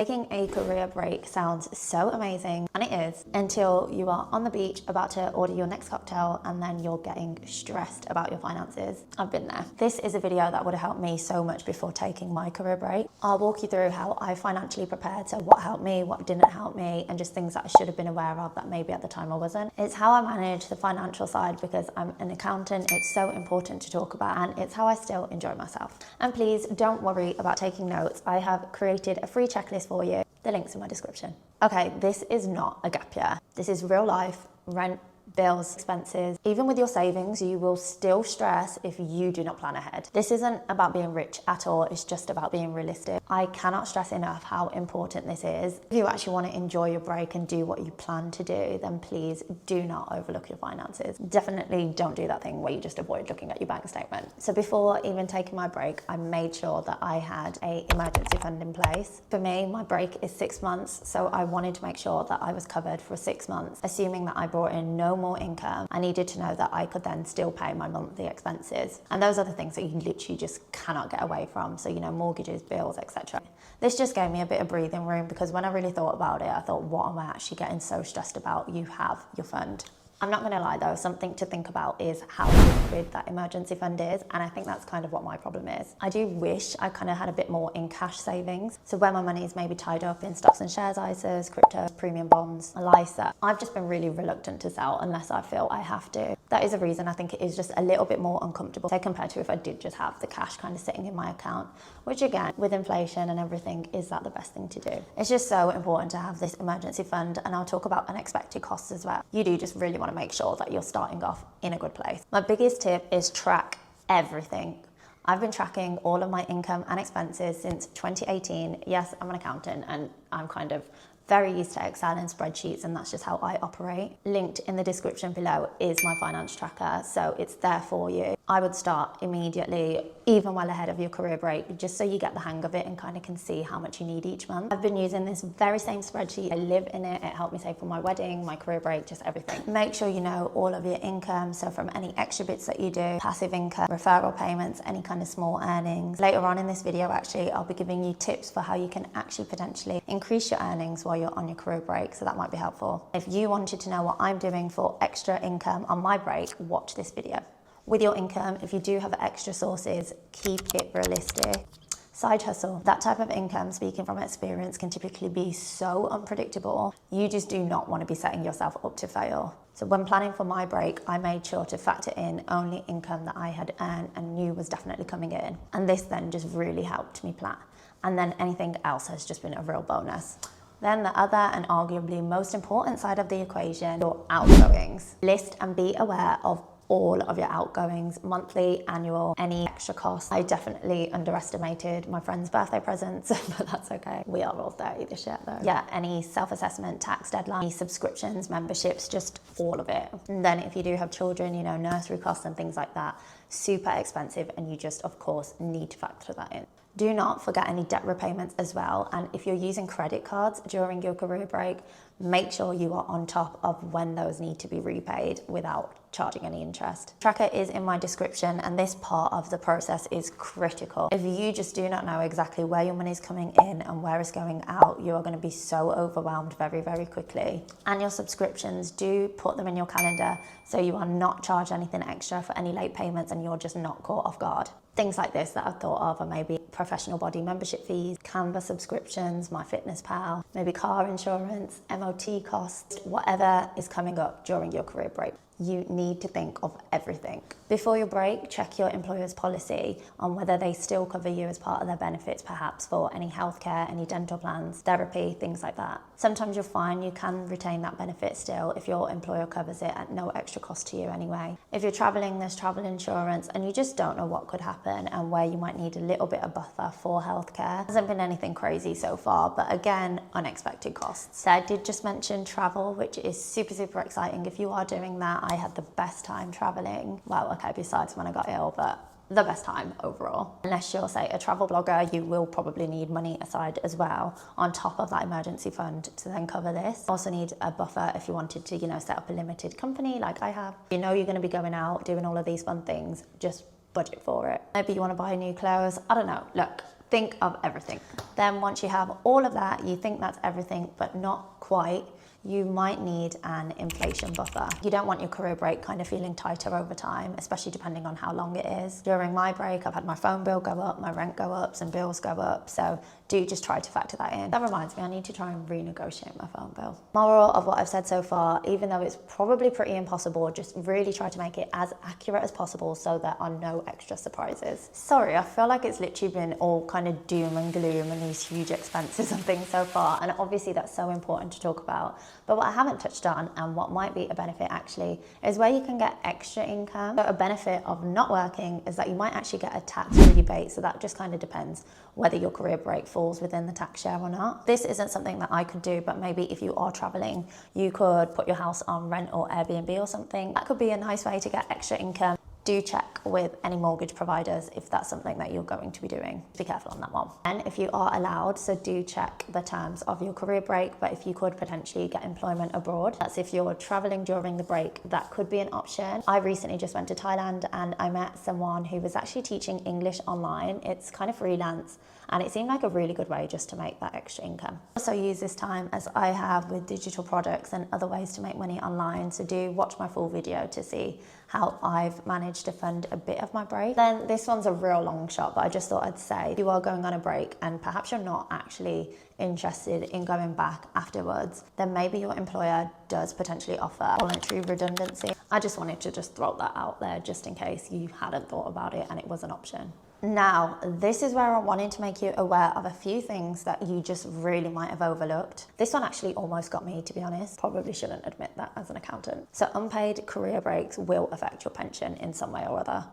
Taking a career break sounds so amazing, and it is, until you are on the beach about to order your next cocktail and then you're getting stressed about your finances. I've been there. This is a video that would have helped me so much before taking my career break. I'll walk you through how I financially prepared, so what helped me, what didn't help me, and just things that I should have been aware of that maybe at the time I wasn't. It's how I manage the financial side because I'm an accountant. It's so important to talk about, and it's how I still enjoy myself. And please don't worry about taking notes. I have created a free checklist for you. The link's in my description. Okay, this is not a gap year. This is real life, rent, bills, expenses. Even with your savings, you will still stress if you do not plan ahead. This isn't about being rich at all. It's just about being realistic. I cannot stress enough how important this is. If you actually want to enjoy your break and do what you plan to do, then please do not overlook your finances. Definitely don't do that thing where you just avoid looking at your bank statement. So before even taking my break, I made sure that I had an emergency fund in place. For me, my break is 6 months, so I wanted to make sure that I was covered for 6 months, assuming that I brought in no more income. I needed to know that I could then still pay my monthly expenses. And those are the things that you literally just cannot get away from. So, mortgages, bills, etc. This just gave me a bit of breathing room because when I really thought about it, I thought, what am I actually getting so stressed about? You have your fund. I'm not going to lie though, something to think about is how liquid that emergency fund is, and I think that's kind of what my problem is. I do wish I kind of had a bit more in cash savings, so where my money is maybe tied up in stocks and shares, ISAs, crypto, premium bonds, a LISA. I've just been really reluctant to sell unless I feel I have to. That is a reason I think it is just a little bit more uncomfortable, say, compared to if I did just have the cash kind of sitting in my account, which again, with inflation and everything, is that the best thing to do? It's just so important to have this emergency fund, and I'll talk about unexpected costs as well. You do just really want to make sure that you're starting off in a good place. My biggest tip is track everything. I've been tracking all of my income and expenses since 2018. Yes, I'm an accountant and I'm kind of very used to Excel and spreadsheets, and that's just how I operate. Linked in the description below is my finance tracker, so it's there for you. I would start immediately, even well ahead of your career break, just so you get the hang of it and kind of can see how much you need each month. I've been using this very same spreadsheet. I live in it. It helped me save for my wedding, my career break, just everything. Make sure you know all of your income, so from any extra bits that you do, passive income, referral payments, any kind of small earnings. Later on in this video, actually, I'll be giving you tips for how you can actually potentially increase your earnings while you're on your career break, so that might be helpful. If you wanted to know what I'm doing for extra income on my break, watch this video. With your income, if you do have extra sources, keep it realistic. Side hustle, that type of income, speaking from experience, can typically be so unpredictable. You just do not want to be setting yourself up to fail. So when planning for my break, I made sure to factor in only income that I had earned and knew was definitely coming in. And this then just really helped me plan. And then anything else has just been a real bonus. Then the other and arguably most important side of the equation, your outgoings. List and be aware of all of your outgoings, monthly, annual, any extra costs. I definitely underestimated my friend's birthday presents, but that's okay. We are all 30 this year though. Yeah, any self-assessment, tax deadline, any subscriptions, memberships, just all of it. And then if you do have children, nursery costs and things like that, super expensive, and you just, of course, need to factor that in. Do not forget any debt repayments as well. And if you're using credit cards during your career break, make sure you are on top of when those need to be repaid without charging any interest. Tracker is in my description, and this part of the process is critical. If you just do not know exactly where your money is coming in and where it's going out, you are going to be so overwhelmed very, very quickly. Annual subscriptions, do put them in your calendar so you are not charged anything extra for any late payments and you're just not caught off guard. Things like this that I've thought of are maybe professional body membership fees, Canva subscriptions, MyFitnessPal, maybe car insurance, MOT costs, whatever is coming up during your career break. You need to think of everything. Before your break, check your employer's policy on whether they still cover you as part of their benefits, perhaps for any healthcare, any dental plans, therapy, things like that. Sometimes you'll find you can retain that benefit still if your employer covers it at no extra cost to you anyway. If you're traveling, there's travel insurance, and you just don't know what could happen and where you might need a little bit of buffer for healthcare. Hasn't been anything crazy so far, but again, unexpected costs. So I did just mention travel, which is super, super exciting. If you are doing that, I had the best time traveling. Well, okay, besides when I got ill, but the best time overall. Unless you're, say, a travel blogger, you will probably need money aside as well on top of that emergency fund to then cover this. Also need a buffer if you wanted to, set up a limited company like I have. You're going to be going out, doing all of these fun things, just budget for it. Maybe you want to buy new clothes. I don't know. Look, think of everything. Then once you have all of that, you think that's everything, but not quite, you might need an inflation buffer. You don't want your career break kind of feeling tighter over time, especially depending on how long it is. During my break, I've had my phone bill go up, my rent go up, some bills go up, so do just try to factor that in. That reminds me, I need to try and renegotiate my phone bill. Moral of what I've said so far, even though it's probably pretty impossible, just really try to make it as accurate as possible so there are no extra surprises. Sorry, I feel like it's literally been all kind of doom and gloom and these huge expenses and things so far, and obviously that's so important to talk about. But what I haven't touched on, and what might be a benefit actually, is where you can get extra income. So a benefit of not working is that you might actually get a tax rebate, so that just kind of depends whether your career break falls within the tax share or not. This isn't something that I could do, but maybe if you are traveling, you could put your house on rent or Airbnb or something. That could be a nice way to get extra income. Do check with any mortgage providers if that's something that you're going to be doing. Be careful on that one. And if you are allowed, so do check the terms of your career break, but if you could potentially get employment abroad, that's if you're traveling during the break, that could be an option. I recently just went to Thailand and I met someone who was actually teaching English online. It's kind of freelance, and it seemed like a really good way just to make that extra income. Also use this time, as I have with digital products and other ways to make money online, so do watch my full video to see how I've managed to fund a bit of my break. Then this one's a real long shot, but I just thought I'd say, if you are going on a break and perhaps you're not actually interested in going back afterwards, then maybe your employer does potentially offer voluntary redundancy. I just wanted to just throw that out there just in case you hadn't thought about it and it was an option. Now, this is where I wanted to make you aware of a few things that you just really might have overlooked. This one actually almost got me, to be honest. Probably shouldn't admit that as an accountant. So unpaid career breaks will affect your pension in some way or other.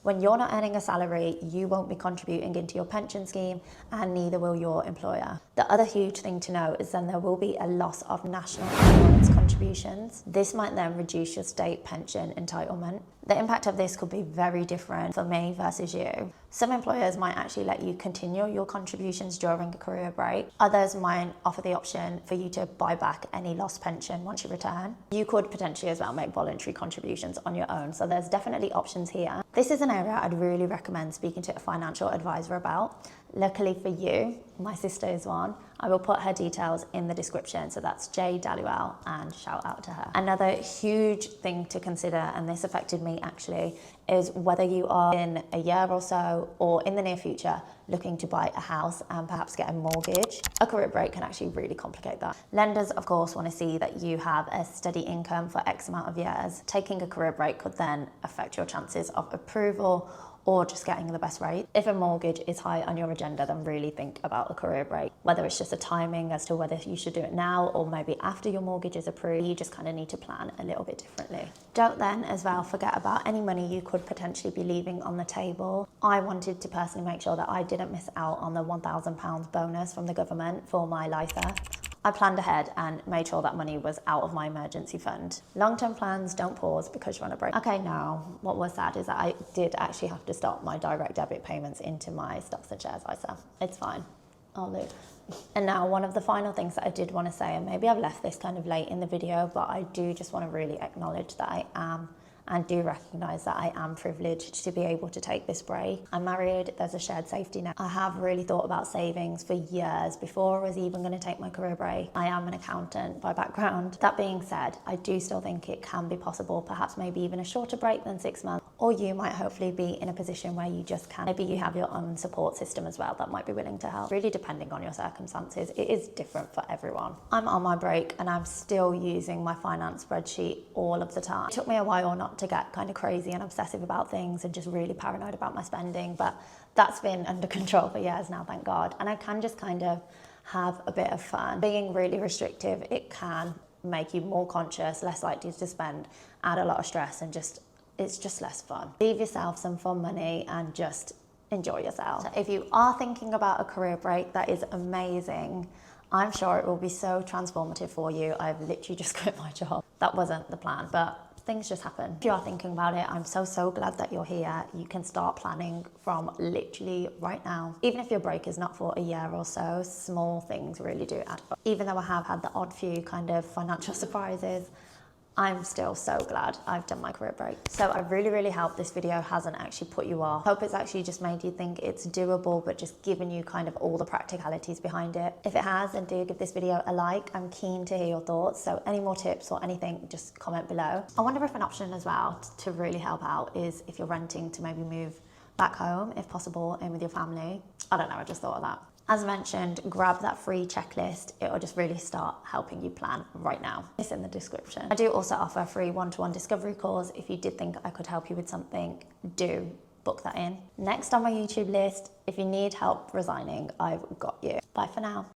When you're not earning a salary, you won't be contributing into your pension scheme, and neither will your employer. The other huge thing to know is then there will be a loss of national insurance contributions. This might then reduce your state pension entitlement. The impact of this could be very different for me versus you. Some employers might actually let you continue your contributions during a career break. Others might offer the option for you to buy back any lost pension once you return. You could potentially as well make voluntary contributions on your own, so there's definitely options here. This is an area I'd really recommend speaking to a financial advisor about. Luckily for you, my sister is one. I will put her details in the description, so that's Jay Daluel, and shout out to her. Another huge thing to consider, and this affected me actually, is whether you are in a year or so or in the near future looking to buy a house and perhaps get a mortgage. A career break can actually really complicate that. Lenders, of course, want to see that you have a steady income for X amount of years. Taking a career break could then affect your chances of approval or just getting the best rate. If a mortgage is high on your agenda, then really think about a career break. Whether it's just a timing as to whether you should do it now or maybe after your mortgage is approved, you just kind of need to plan a little bit differently. Don't then as well forget about any money you could potentially be leaving on the table. I wanted to personally make sure that I didn't miss out on the £1,000 bonus from the government for my lifer. I planned ahead and made sure that money was out of my emergency fund. Long-term plans don't pause because you're on a break. Okay, now, what was sad is that I did actually have to stop my direct debit payments into my stocks and shares ISA. It's fine, I'll live. And now one of the final things that I did want to say, and maybe I've left this kind of late in the video, but I do just want to really acknowledge that I am and do recognise that I am privileged to be able to take this break. I'm married, there's a shared safety net. I have really thought about savings for years before I was even going to take my career break. I am an accountant by background. That being said, I do still think it can be possible, perhaps maybe even a shorter break than 6 months, or you might hopefully be in a position where you just can. Maybe you have your own support system as well that might be willing to help. Really depending on your circumstances, it is different for everyone. I'm on my break and I'm still using my finance spreadsheet all of the time. It took me a while not to get kind of crazy and obsessive about things and just really paranoid about my spending, but that's been under control for years now, thank God. And I can just kind of have a bit of fun. Being really restrictive, it can make you more conscious, less likely to spend, add a lot of stress, and it's just less fun. Leave yourself some fun money and just enjoy yourself. So if you are thinking about a career break, that is amazing. I'm sure it will be so transformative for you. I've literally just quit my job. That wasn't the plan, but things just happen. If you are thinking about it, I'm so glad that you're here. You can start planning from literally right now. Even if your break is not for a year or so, small things really do add up. Even though I have had the odd few kind of financial surprises, I'm still so glad I've done my career break. So I really hope this video hasn't actually put you off. Hope it's actually just made you think it's doable, but just given you kind of all the practicalities behind it. If it has, then do give this video a like. I'm keen to hear your thoughts. So any more tips or anything, just comment below. I wonder if an option as well to really help out is if you're renting, to maybe move back home if possible, in with your family. I don't know, I just thought of that. As mentioned, grab that free checklist. It will just really start helping you plan right now. It's in the description. I do also offer a free one-to-one discovery calls. If you did think I could help you with something, do book that in. Next on my YouTube list, if you need help resigning, I've got you. Bye for now.